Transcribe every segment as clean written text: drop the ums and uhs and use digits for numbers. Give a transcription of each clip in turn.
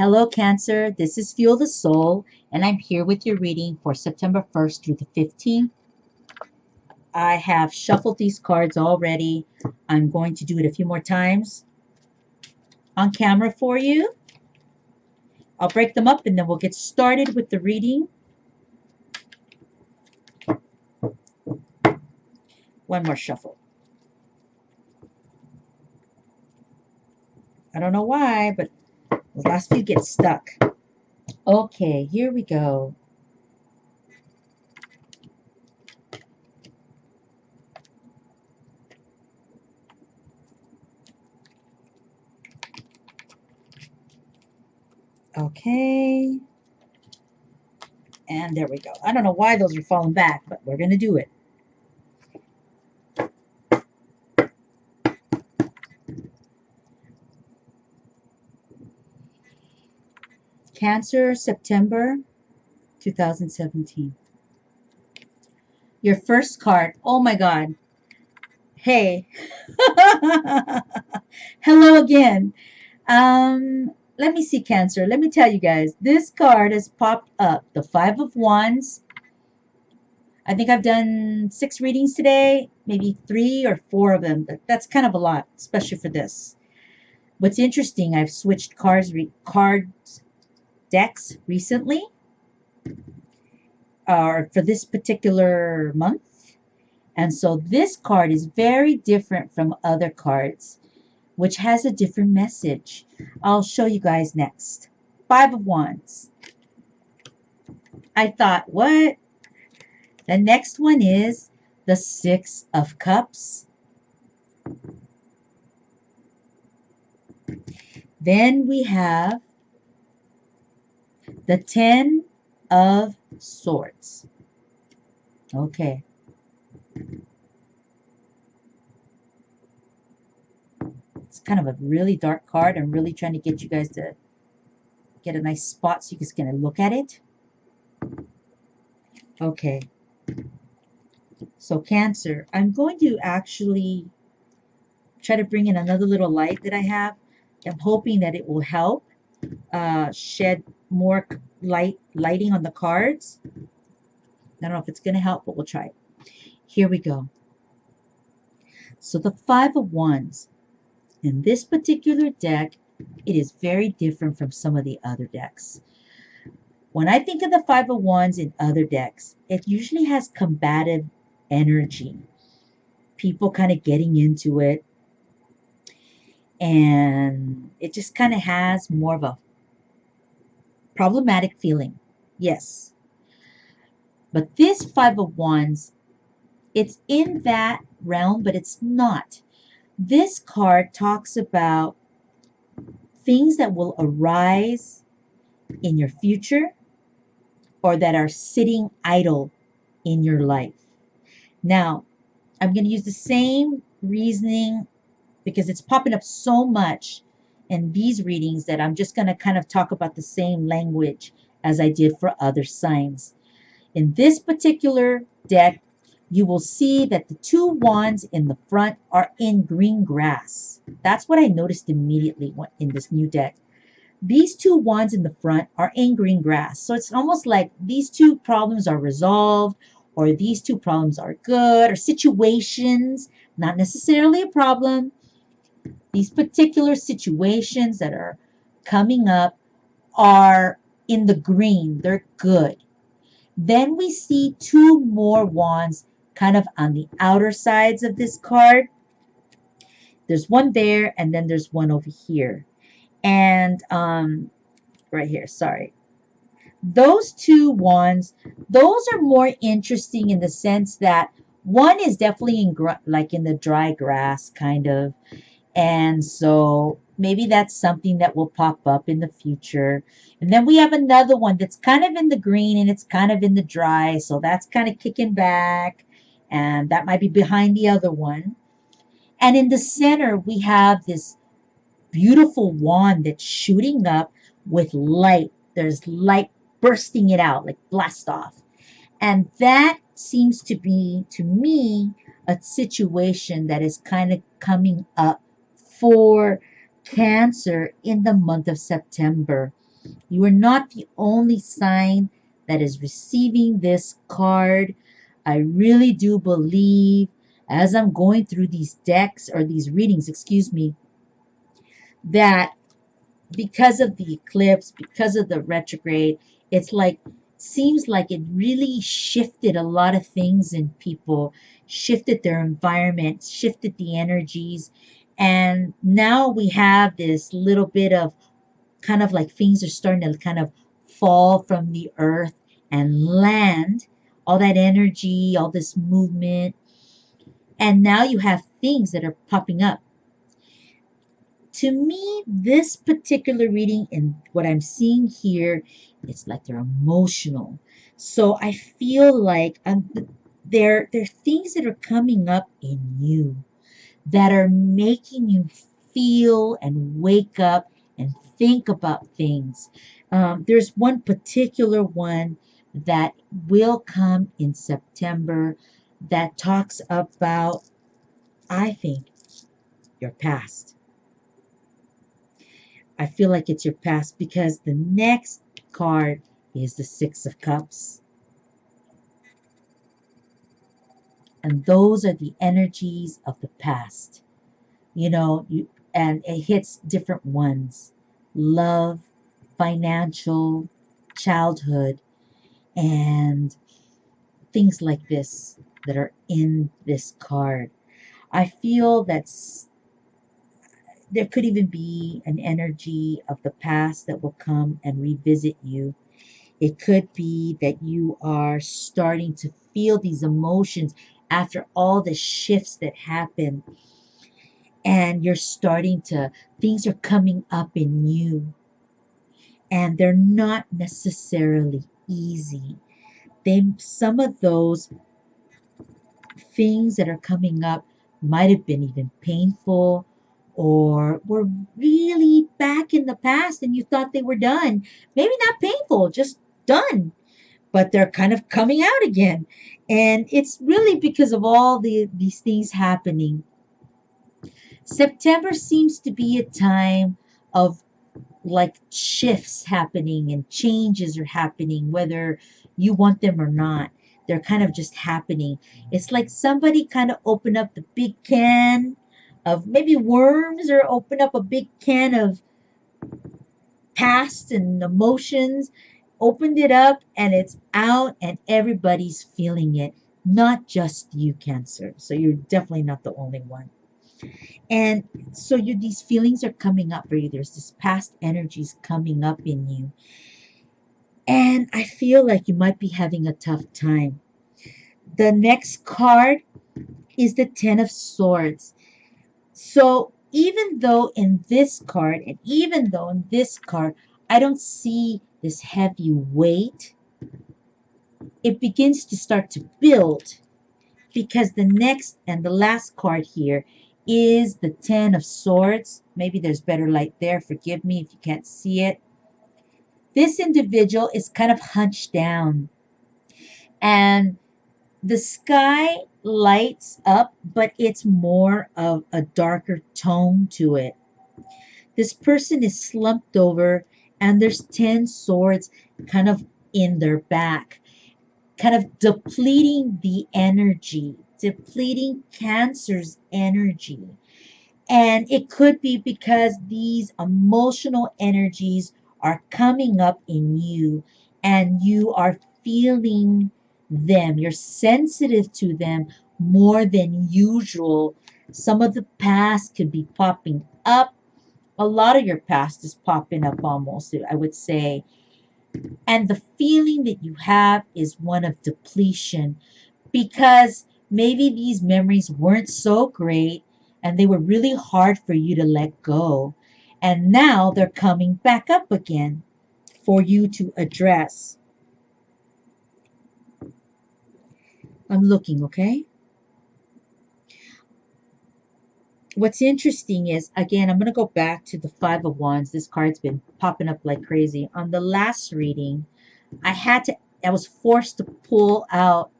Hello, Cancer. This is Fuel the Soul, and I'm here with your reading for September 1st through the 15th. I have shuffled these cards already. I'm going to do it a few more times on camera for you. I'll break them up and then we'll get started with the reading. One more shuffle. I don't know why, but the last few get stuck. Okay, here we go. Okay. And there we go. I don't know why those are falling back, but we're going to do it. Cancer, September 2017. Your first card. Oh my God. Hey. Hello again. Let me see, Cancer. Let me tell you guys. This card has popped up. The Five of Wands. I think I've done 6 readings today. Maybe 3 or 4 of them. That's kind of a lot, especially for this. What's interesting, I've switched decks recently, for this particular month, and so this card is very different from other cards, which has a different message. I'll show you guys next. Five of Wands. I thought, what? The next one is the Six of Cups. Then we have the Ten of Swords. Okay. It's kind of a really dark card. I'm really trying to get you guys to get a nice spot so you guys can look at it. Okay. So Cancer, I'm going to actually try to bring in another little light that I have. I'm hoping that it will help shed more lighting on the cards. I don't know if it's going to help, but we'll try it. Here we go. So the Five of Wands. In this particular deck, it is very different from some of the other decks. When I think of the Five of Wands in other decks, it usually has combative energy. People kind of getting into it. And it just kind of has more of a problematic feeling. Yes. But this Five of Wands, it's in that realm, but it's not. This card talks about things that will arise in your future or that are sitting idle in your life. Now, I'm going to use the same reasoning because it's popping up so much in these readings that I'm just going to kind of talk about the same language as I did for other signs. In this particular deck, you will see that the 2 wands in the front are in green grass. That's what I noticed immediately in this new deck. These 2 wands in the front are in green grass. So it's almost like these 2 problems are resolved, or these 2 problems are good, or situations, not necessarily a problem. These particular situations that are coming up are in the green. They're good. Then we see 2 more wands kind of on the outer sides of this card. There's one there, and then there's one over here. And right here, sorry. Those 2 wands, those are more interesting in the sense that one is definitely in the dry grass, kind of. And so maybe that's something that will pop up in the future. And then we have another one that's kind of in the green and it's kind of in the dry. So that's kind of kicking back. And that might be behind the other one. And in the center, we have this beautiful wand that's shooting up with light. There's light bursting it out, like blast off. And that seems to be, to me, a situation that is kind of coming up for Cancer in the month of September. You are not the only sign that is receiving this card. I really do believe, as I'm going through these decks or these readings, excuse me, that because of the eclipse, because of the retrograde, it's like, seems like it really shifted a lot of things in people, shifted their environment, shifted the energies. And now we have this little bit of kind of like things are starting to kind of fall from the earth and land, all that energy, all this movement. And now you have things that are popping up. To me, this particular reading and what I'm seeing here, it's like they're emotional. So I feel like there are things that are coming up in you that are making you feel and wake up and think about things. There's one particular one that will come in September that talks about, I think, your past. I feel like it's your past because the next card is the Six of Cups. And those are the energies of the past. And it hits different ones: love, financial, childhood, and things like this that are in this card. I feel there could even be an energy of the past that will come and revisit you. It could be that you are starting to feel these emotions after all the shifts that happen, and you're starting to, things are coming up in you, and they're not necessarily easy. Some of those things that are coming up might have been even painful or were really back in the past and you thought they were done. Maybe not painful, just done, but they're kind of coming out again. And it's really because of all these things happening. September seems to be a time of like shifts happening and changes are happening, whether you want them or not. They're kind of just happening. It's like somebody kind of opened up the big can of maybe worms, or open up a big can of past and emotions, opened it up, and it's out, and everybody's feeling it, not just you, Cancer. So you're definitely not the only one. And so these feelings are coming up for you. There's this past energies coming up in you. And I feel like you might be having a tough time. The next card is the Ten of Swords. So even though in this card, and even though in this card, I don't see this heavy weight, it begins to start to build, because the next and the last card here is the Ten of Swords. Maybe there's better light there. Forgive me if you can't see it. This individual is kind of hunched down, and the sky lights up, but it's more of a darker tone to it. This person is slumped over, and there's 10 swords kind of in their back, kind of depleting the energy, depleting Cancer's energy. And it could be because these emotional energies are coming up in you and you are feeling them. You're sensitive to them more than usual. Some of the past could be popping up. A lot of your past is popping up almost, I would say. And the feeling that you have is one of depletion, because maybe these memories weren't so great and they were really hard for you to let go. And now they're coming back up again for you to address. I'm looking, okay? What's interesting is, again, I'm going to go back to the Five of Wands. This card's been popping up like crazy. On the last reading, I was forced to pull out.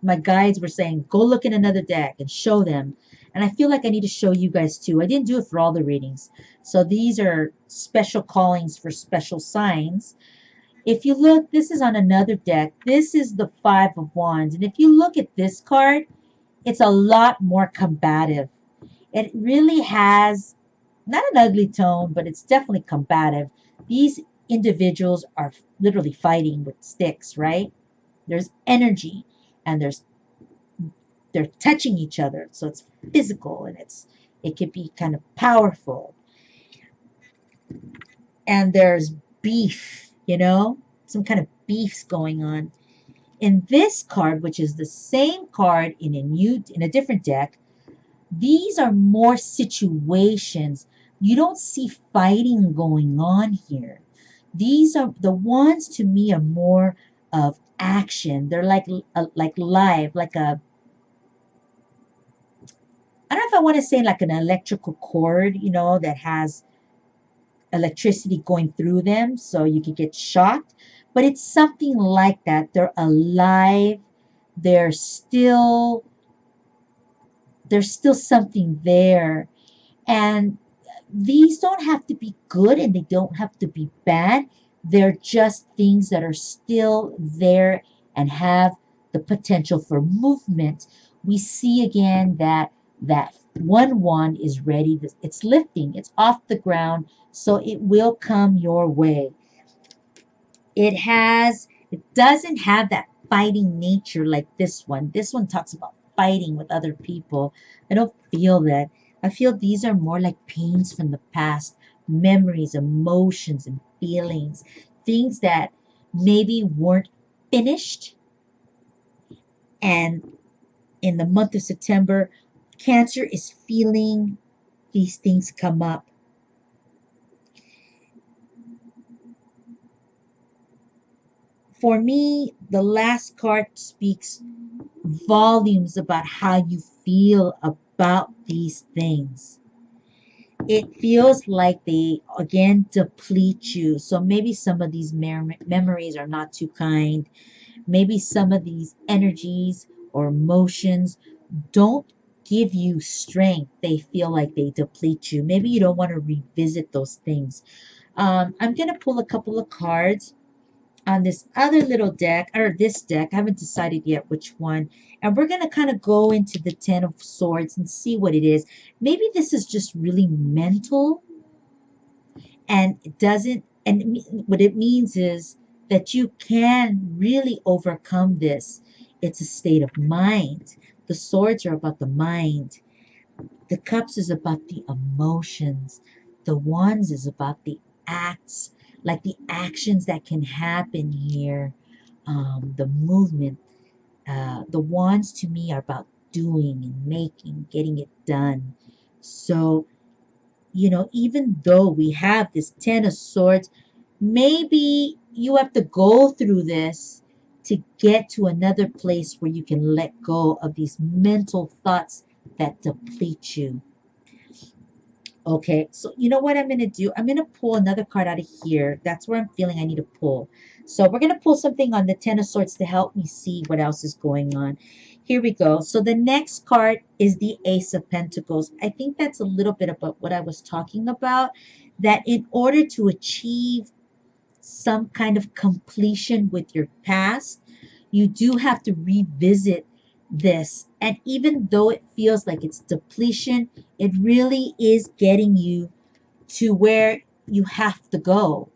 My guides were saying, go look in another deck and show them. And I feel like I need to show you guys too. I didn't do it for all the readings. So these are special callings for special signs. If you look, this is on another deck. This is the Five of Wands. And if you look at this card, it's a lot more combative. It really has not an ugly tone, but it's definitely combative. These individuals are literally fighting with sticks, right? There's energy and they're touching each other. So it's physical and it could be kind of powerful. And there's beef, some kind of beefs going on. In this card, which is the same card in a different deck, these are more situations. You don't see fighting going on here. These are the ones to me are more of action. They're like live, like a, I don't know if I want to say like an electrical cord, that has electricity going through them so you could get shocked. But it's something like that. They're alive. There's still something there. And these don't have to be good and they don't have to be bad. They're just things that are still there and have the potential for movement. We see again that 1 is ready. It's lifting. It's off the ground. So it will come your way. It doesn't have that fighting nature like this one. This one talks about fighting with other people. I don't feel that. I feel these are more like pains from the past, memories, emotions, and feelings, things that maybe weren't finished. And in the month of September, Cancer is feeling these things come up. For me, the last card speaks volumes about how you feel about these things. It feels like they again deplete you. So maybe some of these memories are not too kind. Maybe some of these energies or emotions don't give you strength. They feel like they deplete you. Maybe you don't want to revisit those things. I'm going to pull a couple of cards on this other little deck, or this deck. I haven't decided yet which one. And we're going to kind of go into the Ten of Swords and see what it is. Maybe this is just really mental and it doesn't, and what it means is that you can really overcome this. It's a state of mind. The swords are about the mind. The cups is about the emotions. The wands is about the acts, like the actions that can happen here. The movement. The wands to me are about doing and making, getting it done. So, even though we have this Ten of Swords, maybe you have to go through this to get to another place where you can let go of these mental thoughts that deplete you. Okay, so you know what I'm going to do? I'm going to pull another card out of here. That's where I'm feeling I need to pull. So we're going to pull something on the Ten of Swords to help me see what else is going on. Here we go. So the next card is the Ace of Pentacles. I think that's a little bit about what I was talking about, that in order to achieve some kind of completion with your past, you do have to revisit this. And even though it feels like it's depletion, it really is getting you to where you have to go.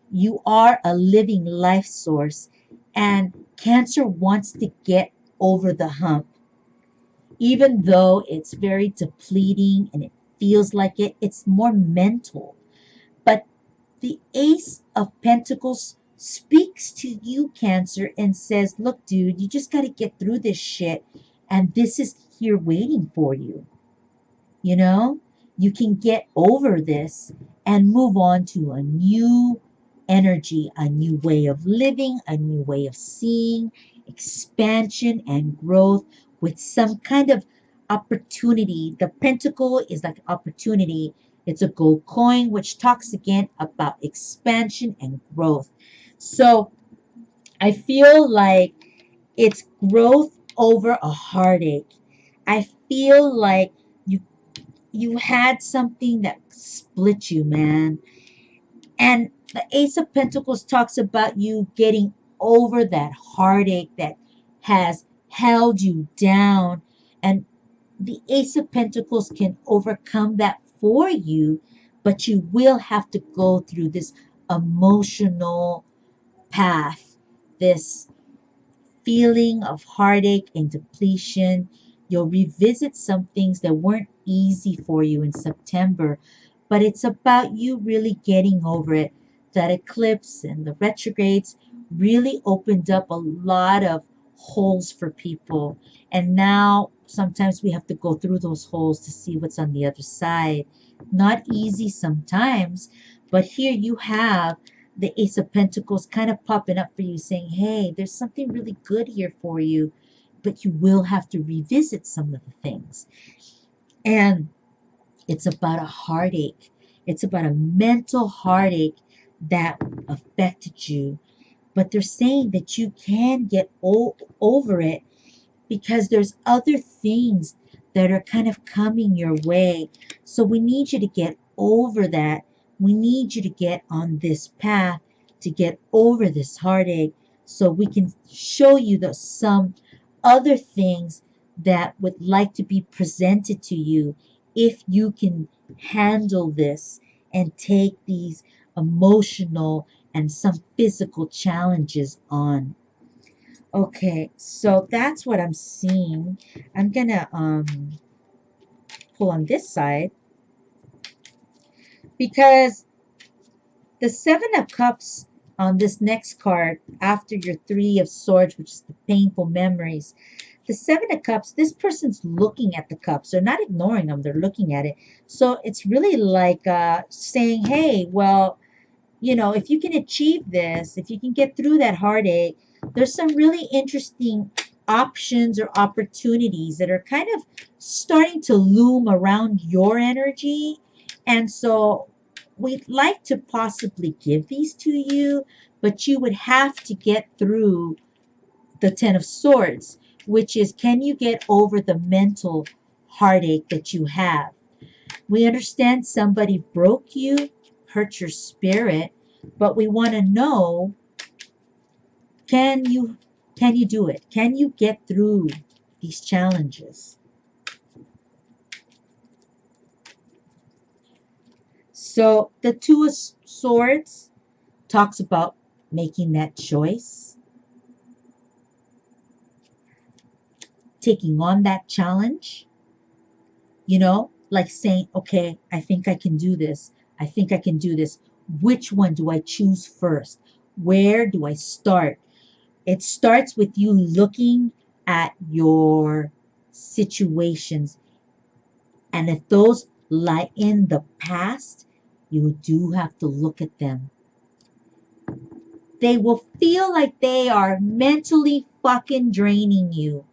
You are a living life source, and Cancer wants to get over the hump. Even though it's very depleting and it feels like it's more mental. But the Ace of Pentacles speaks to you, Cancer, and says, look, dude, you just got to get through this shit. And this is here waiting for you. You can get over this and move on to a new energy, a new way of living, a new way of seeing, expansion and growth with some kind of opportunity. The pentacle is like opportunity. It's a gold coin, which talks again about expansion and growth. So I feel like it's growth over a heartache. I feel like you you had something that split you, man. And the Ace of Pentacles talks about you getting over that heartache that has held you down. And the Ace of Pentacles can overcome that for you, but you will have to go through this emotional path, this feeling of heartache and depletion. You'll revisit some things that weren't easy for you in September, but it's about you really getting over it. That eclipse and the retrogrades really opened up a lot of holes for people. And now sometimes we have to go through those holes to see what's on the other side. Not easy sometimes, but here you have the Ace of Pentacles kind of popping up for you saying, hey, there's something really good here for you, but you will have to revisit some of the things. And it's about a heartache. It's about a mental heartache that affected you. But they're saying that you can get over it because there's other things that are kind of coming your way. So we need you to get over that. We need you to get on this path to get over this heartache so we can show you some other things that would like to be presented to you if you can handle this and take these emotional and some physical challenges on. Okay, so that's what I'm seeing. I'm gonna pull on this side because the Seven of Cups on this next card after your Three of Swords, which is the painful memories. The Seven of Cups, this person's looking at the cups. They're not ignoring them, they're looking at it. So it's really like saying, hey, well, you know, if you can achieve this, if you can get through that heartache, there's some really interesting options or opportunities that are kind of starting to loom around your energy. And so we'd like to possibly give these to you, but you would have to get through the Ten of Swords, which is, can you get over the mental heartache that you have? We understand somebody broke you, hurt your spirit, but we want to know, can you do it? Can you get through these challenges? So the Two of Swords talks about making that choice, taking on that challenge, you know, like saying, okay, I think I can do this. I think I can do this. Which one do I choose first? Where do I start? It starts with you looking at your situations. And if those lie in the past, you do have to look at them. They will feel like they are mentally fucking draining you.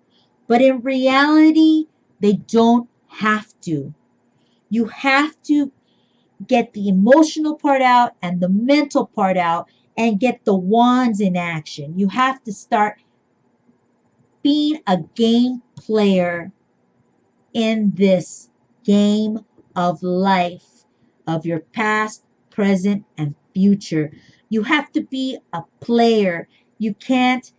But in reality, they don't have to. You have to get the emotional part out and the mental part out and get the wands in action. You have to start being a game player in this game of life, of your past, present, and future. You have to be a player. You can't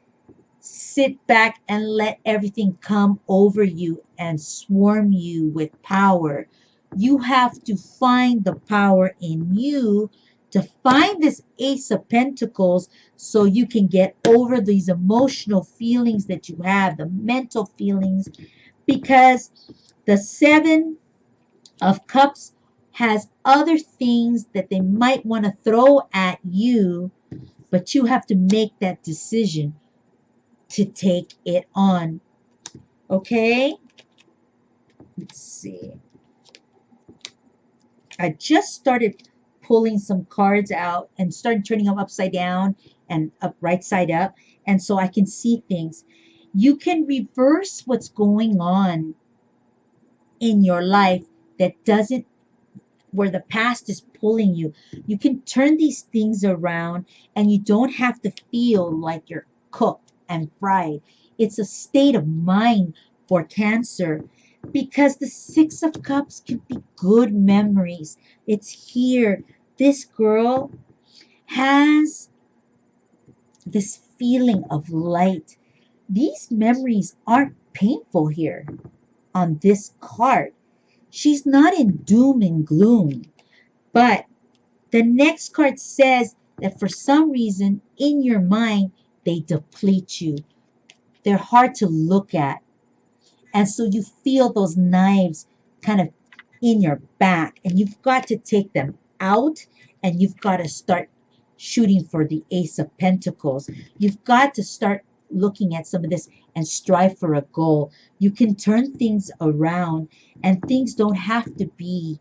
sit back and let everything come over you and swarm you with power. You have to find the power in you to find this Ace of Pentacles so you can get over these emotional feelings that you have, the mental feelings, because the Seven of Cups has other things that they might want to throw at you, but you have to make that decision to take it on. Okay? Let's see. I just started pulling some cards out and started turning them upside down and up right side up, and so I can see things. You can reverse what's going on in your life that doesn't, where the past is pulling you. You can turn these things around and you don't have to feel like you're cooked and fried. It's a state of mind for Cancer because the Six of Cups can be good memories. It's here. This girl has this feeling of light. These memories aren't painful here on this card. She's not in doom and gloom, but the next card says that for some reason in your mind, they deplete you. They're hard to look at. And so you feel those knives kind of in your back, and you've got to take them out, and you've got to start shooting for the Ace of Pentacles. You've got to start looking at some of this and strive for a goal. You can turn things around, and things don't have to be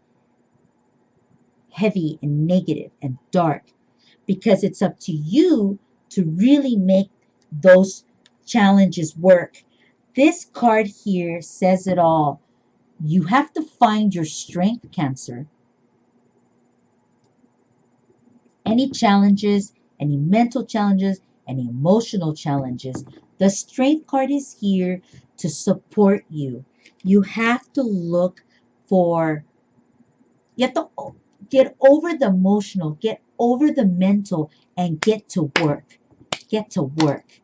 heavy and negative and dark, because it's up to you to really make those challenges work. This card here says it all. You have to find your strength, Cancer. Any challenges, any mental challenges, any emotional challenges, the strength card is here to support you. You have to look for, you have to get over the emotional, get over the mental, and get to work. Get to work.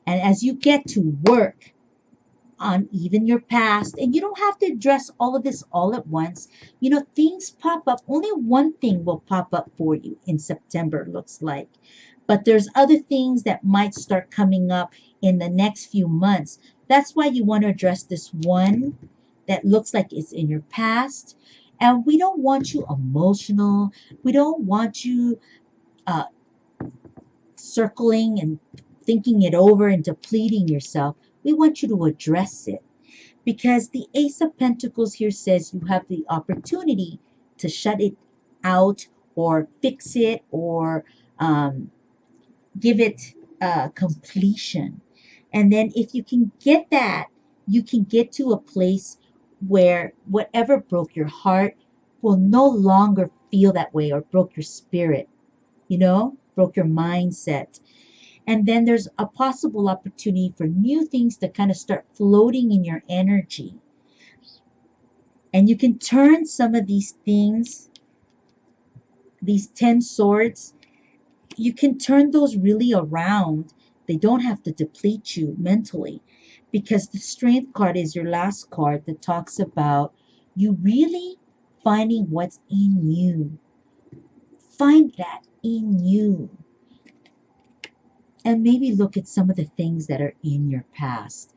And as you get to work on even your past, and you don't have to address all of this all at once, things pop up. Only one thing will pop up for you in September, looks like. But there's other things that might start coming up in the next few months. That's why you want to address this one that looks like it's in your past. And we don't want you emotional. We don't want you uh, circling and thinking it over and depleting yourself. We want you to address it, because the Ace of Pentacles here says you have the opportunity to shut it out or fix it or give it completion. And then if you can get that, you can get to a place where whatever broke your heart will no longer feel that way, or broke your spirit, broke your mindset. And then there's a possible opportunity for new things to kind of start floating in your energy. And you can turn some of these things, these 10 swords, you can turn those really around. They don't have to deplete you mentally, because the Strength card is your last card that talks about you really finding what's in you. Find that in you. And maybe look at some of the things that are in your past.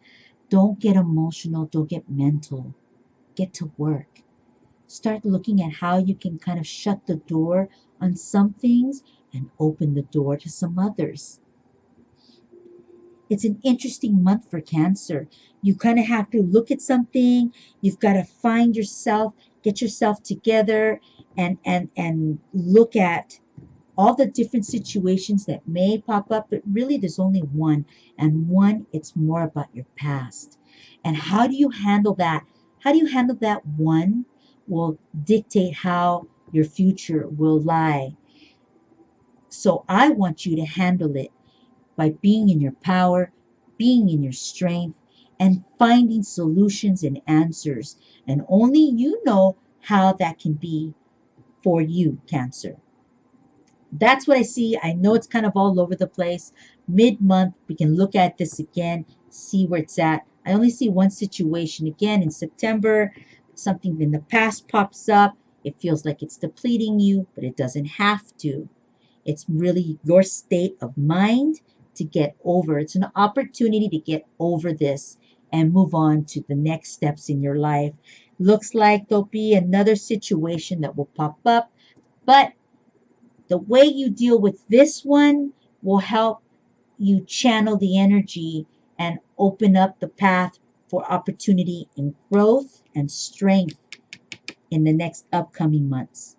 Don't get emotional. Don't get mental. Get to work. Start looking at how you can kind of shut the door on some things and open the door to some others. It's an interesting month for Cancer. You kind of have to look at something. You've got to find yourself, get yourself together, and look at all the different situations that may pop up, but really there's only one. And one, it's more about your past. And how do you handle that? How do you handle that one will dictate how your future will lie. So I want you to handle it by being in your power, being in your strength, and finding solutions and answers. And only you know how that can be for you, Cancer. That's what I see. I know it's kind of all over the place. Mid-month, we can look at this again, see where it's at. I only see one situation again in September. Something in the past pops up. It feels like it's depleting you, but it doesn't have to. It's really your state of mind to get over. It's an opportunity to get over this and move on to the next steps in your life. Looks like there'll be another situation that will pop up, but the way you deal with this one will help you channel the energy and open up the path for opportunity and growth and strength in the next upcoming months.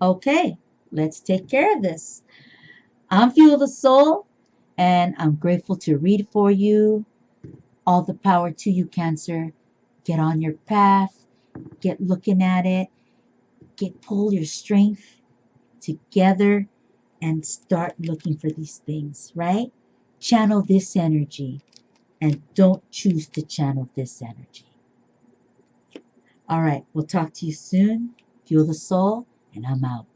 Okay, let's take care of this. I'm Fuel the Soul, and I'm grateful to read for you. All the power to you, Cancer. Get on your path. Get looking at it. Pull your strength together and start looking for these things, right? Channel this energy and don't choose to channel this energy. All right, we'll talk to you soon. Fuel the soul, and I'm out.